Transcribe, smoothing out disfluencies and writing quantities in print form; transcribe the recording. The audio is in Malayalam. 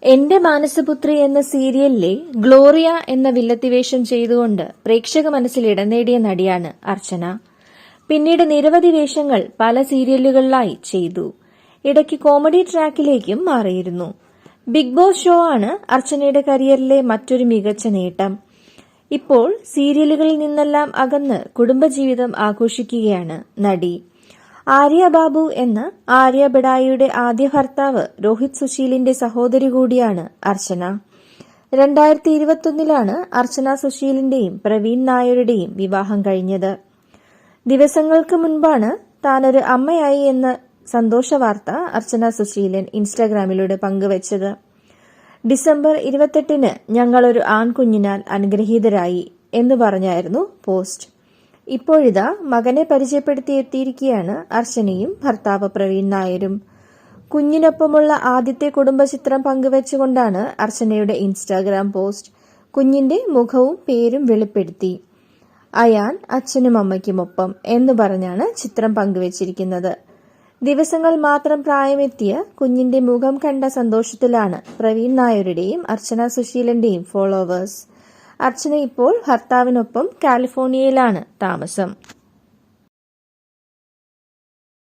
എന്റെ മാനസപുത്രി എന്ന സീരിയലിലെ ഗ്ലോറിയ എന്ന വില്ലത്തി വേഷം ചെയ്തുകൊണ്ട് പ്രേക്ഷക മനസ്സിൽ ഇടം നേടിയ നടിയാണ് അർച്ചന. പിന്നീട് നിരവധി വേഷങ്ങൾ പല സീരിയലുകളിലായി ചെയ്തു. ഇടയ്ക്ക് കോമഡി ട്രാക്കിലേക്കും മാറിയിരുന്നു. ബിഗ് ബോസ് ഷോ ആണ് അർച്ചനയുടെ കരിയറിലെ മറ്റൊരു മികച്ച നേട്ടം. ഇപ്പോൾ സീരിയലുകളിൽ നിന്നെല്ലാം അകന്ന് കുടുംബജീവിതം ആഘോഷിക്കുകയാണ് നടി. ആര്യ ബാബു എന്ന ആര്യ ബിഡായിയുടെ ആദ്യ ഭർത്താവ് രോഹിത് സുശീലിന്റെ സഹോദരി കൂടിയാണ് അർച്ചന. 2021 അർച്ചന സുശീലിന്റെയും പ്രവീൺ നായരുടെയും വിവാഹം കഴിഞ്ഞത്. ദിവസങ്ങൾക്ക് മുൻപാണ് താനൊരു അമ്മയായി എന്ന സന്തോഷ വാർത്ത അർച്ചന സുശീലൻ ഇൻസ്റ്റാഗ്രാമിലൂടെ പങ്കുവച്ചത്. ഡിസംബർ 28 ഞങ്ങളൊരു ആൺകുഞ്ഞിനാൽ അനുഗ്രഹീതരായി എന്ന് പറഞ്ഞായിരുന്നു പോസ്റ്റ്. ഇപ്പോഴിതാ മകനെ പരിചയപ്പെടുത്തിയെത്തിയിരിക്കുകയാണ് അർച്ചനയും ഭർത്താവ് പ്രവീൺ നായരും. കുഞ്ഞിനൊപ്പമുള്ള ആദ്യത്തെ കുടുംബചിത്രം പങ്കുവച്ചുകൊണ്ടാണ് അർച്ചനയുടെ ഇൻസ്റ്റാഗ്രാം പോസ്റ്റ്. കുഞ്ഞിന്റെ മുഖവും പേരും വെളിപ്പെടുത്തി. അയാൻ അച്ഛനും അമ്മയ്ക്കുമൊപ്പം എന്ന് പറഞ്ഞാണ് ചിത്രം പങ്കുവച്ചിരിക്കുന്നത്. ദിവസങ്ങൾ മാത്രം പ്രായമെത്തിയ കുഞ്ഞിന്റെ മുഖം കണ്ട സന്തോഷത്തിലാണ് പ്രവീൺ നായരുടെയും അർച്ചന സുശീലന്റെയും ഫോളോവേഴ്സ്. അർച്ചന ഇപ്പോൾ ഭർത്താവിനൊപ്പം കാലിഫോർണിയയിലാണ് താമസം.